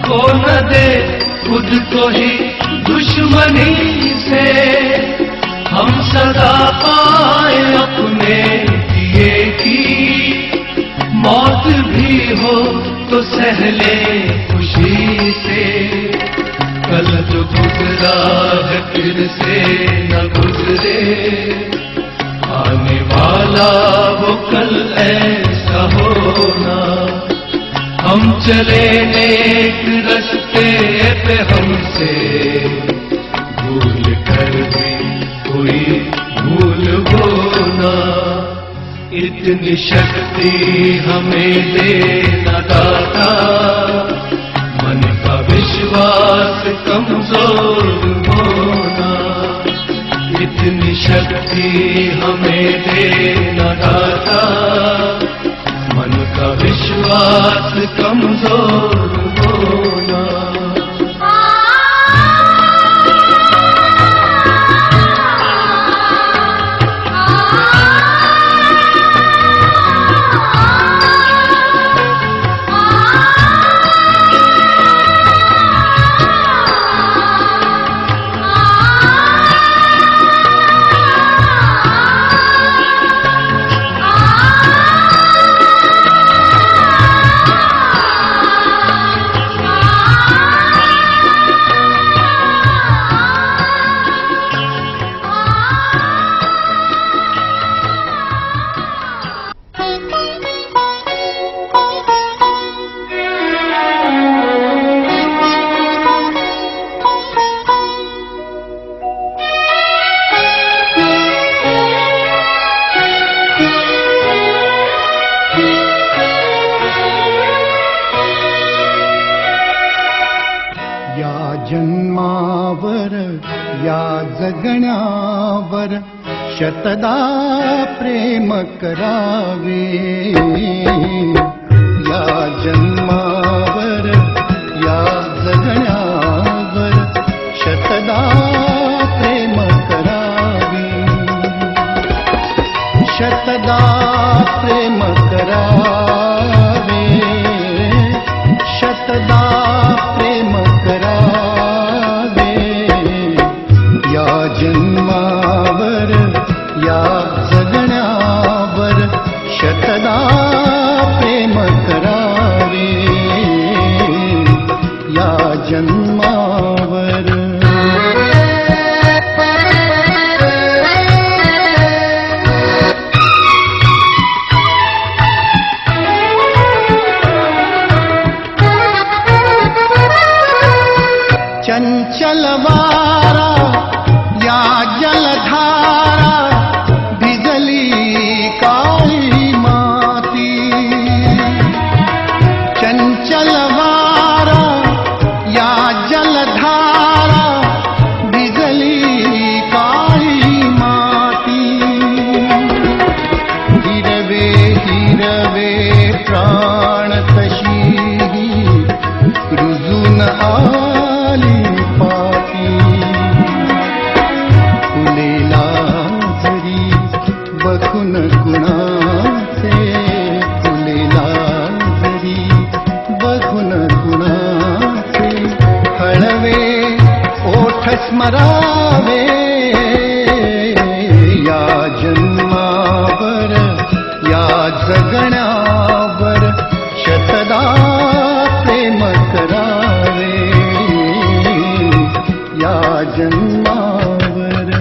को न दे खुद को ही दुश्मनी से। हम सदा पाए अपने दिए की, मौत भी हो तो सहले खुशी से। कल जो गुजरा है फिर से न गुजरे, आने वाला वो कल ऐसा होना। हम चले नेक रास्ते पे, हमसे भूल कर भी कोई भूल होना। इतनी शक्ति हमें देना दाता, मन का विश्वास कमजोर होना। इतनी शक्ति हमें देना दाता, मन का विश्वास कमजोर होना। शतदा प्रेम करावे, या जन्मावर या जगण्यावर शतदा प्रेम करावे। शतदा प्रेम करावे, शतदा प्रेम करावे। या जन्मावर या जगण्यावर शतदा प्रेम करावे, या जन्मावर। चंचल वारा या जलधारा, काली माती। चंचल वारा या जलधारा, भिजली काली माती। हिरवे हिरवे प्राण तशी रुजून आली पाती। फुलेला जरी बघून कुणाचे, फुलेला जरी बघून कुणाचे। हळवे ओठ स्मरावे, या जन्मावर या जगण्यावर शतदा प्रेम करावे, या जन्मावर।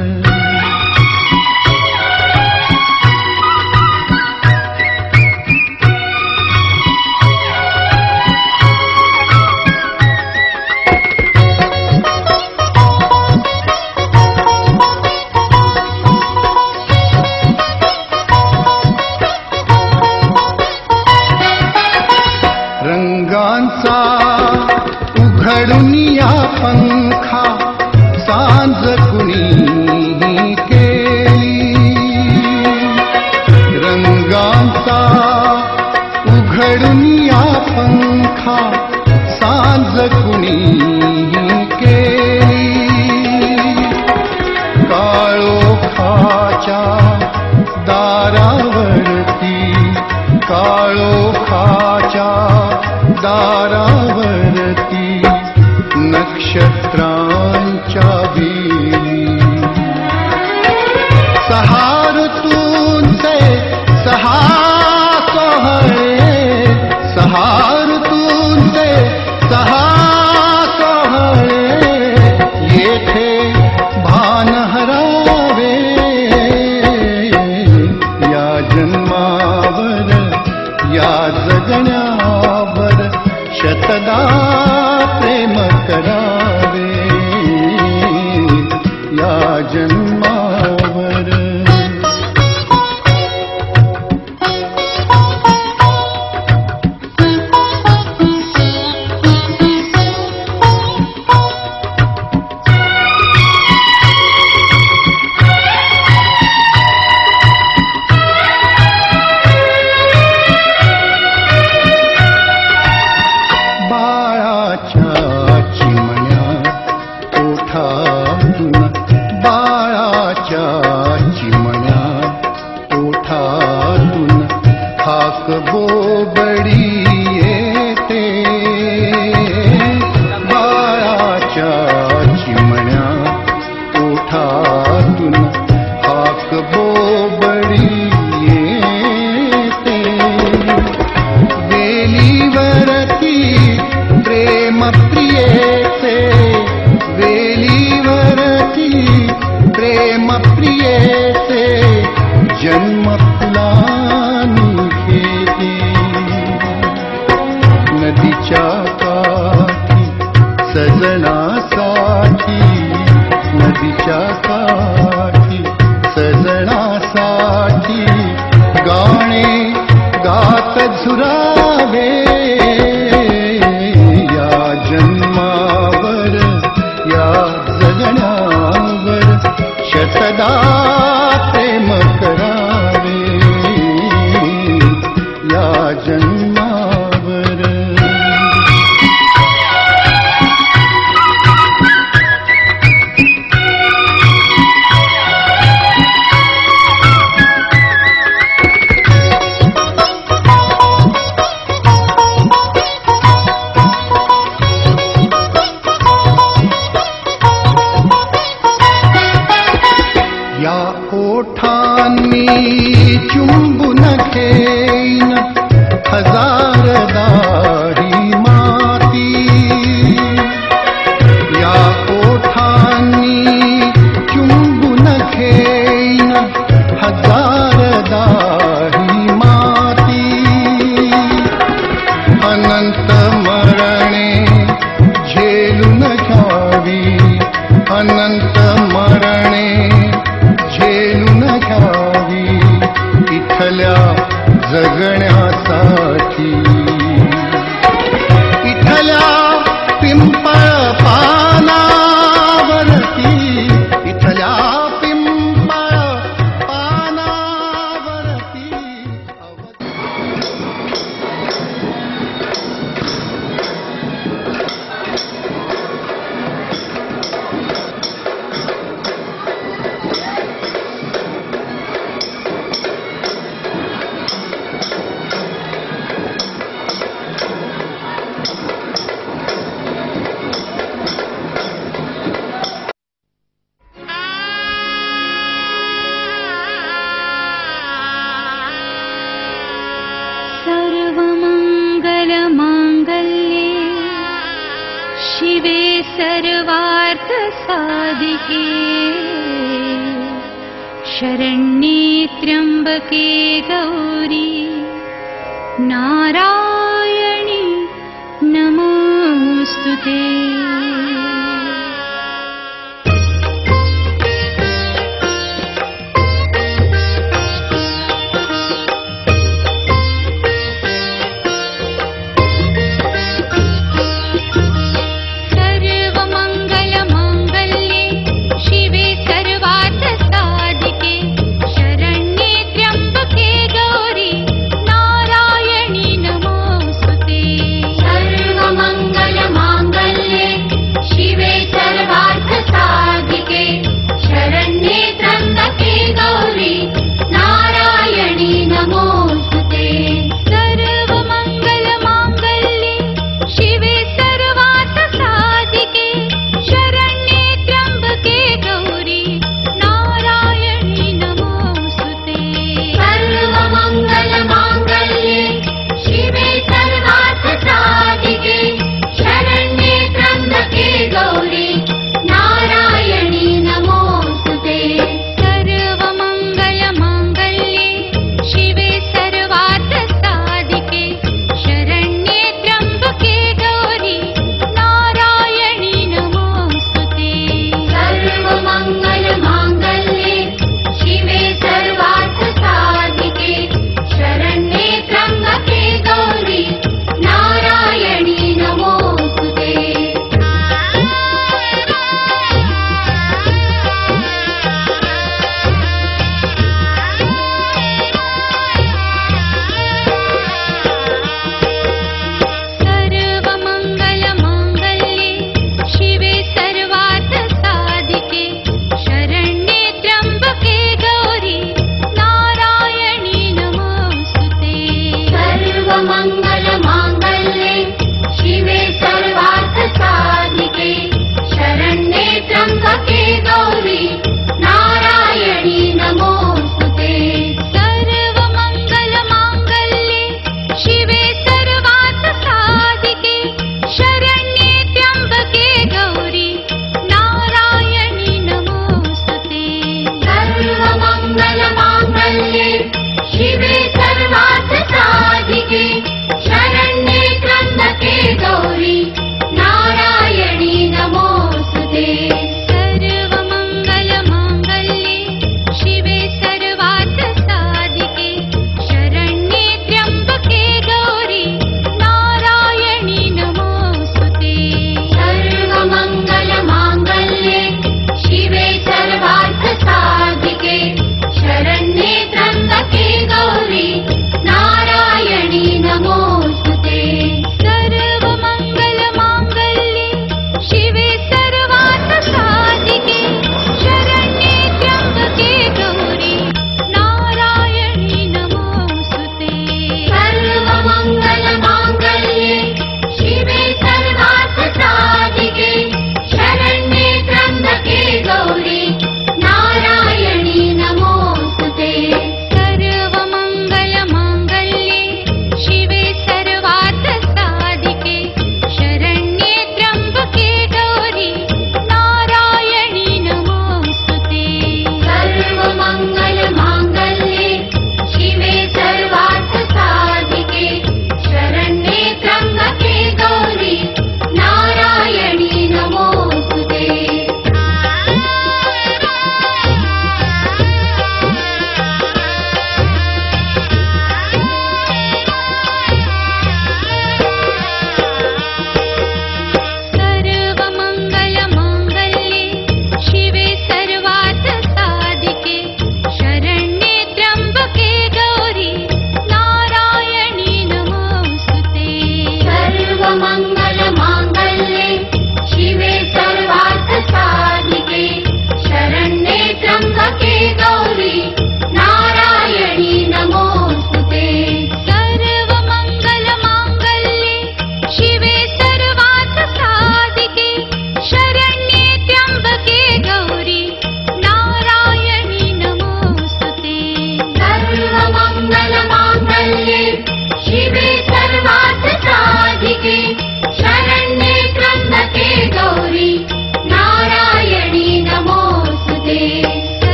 रंगांचा उघडून या पंखा, सांज कुणी केली। रंगांचा उघडून या पंखा, सांज कुणी केली। काळोखाच्या दारावरती, काळोखाच्या दारावरती नक्षत्रांच्या वेळी सहा ऋतूंचे सहा सोहळे सहा ऋतूंचे सहा सोहळे येथे भान हरावे या जन्मावर या जगण्यावर शतदा प्रेम करावे या जन्मावर शरण्ये त्र्यंबके गौरी नारायणी नमोस्तुते।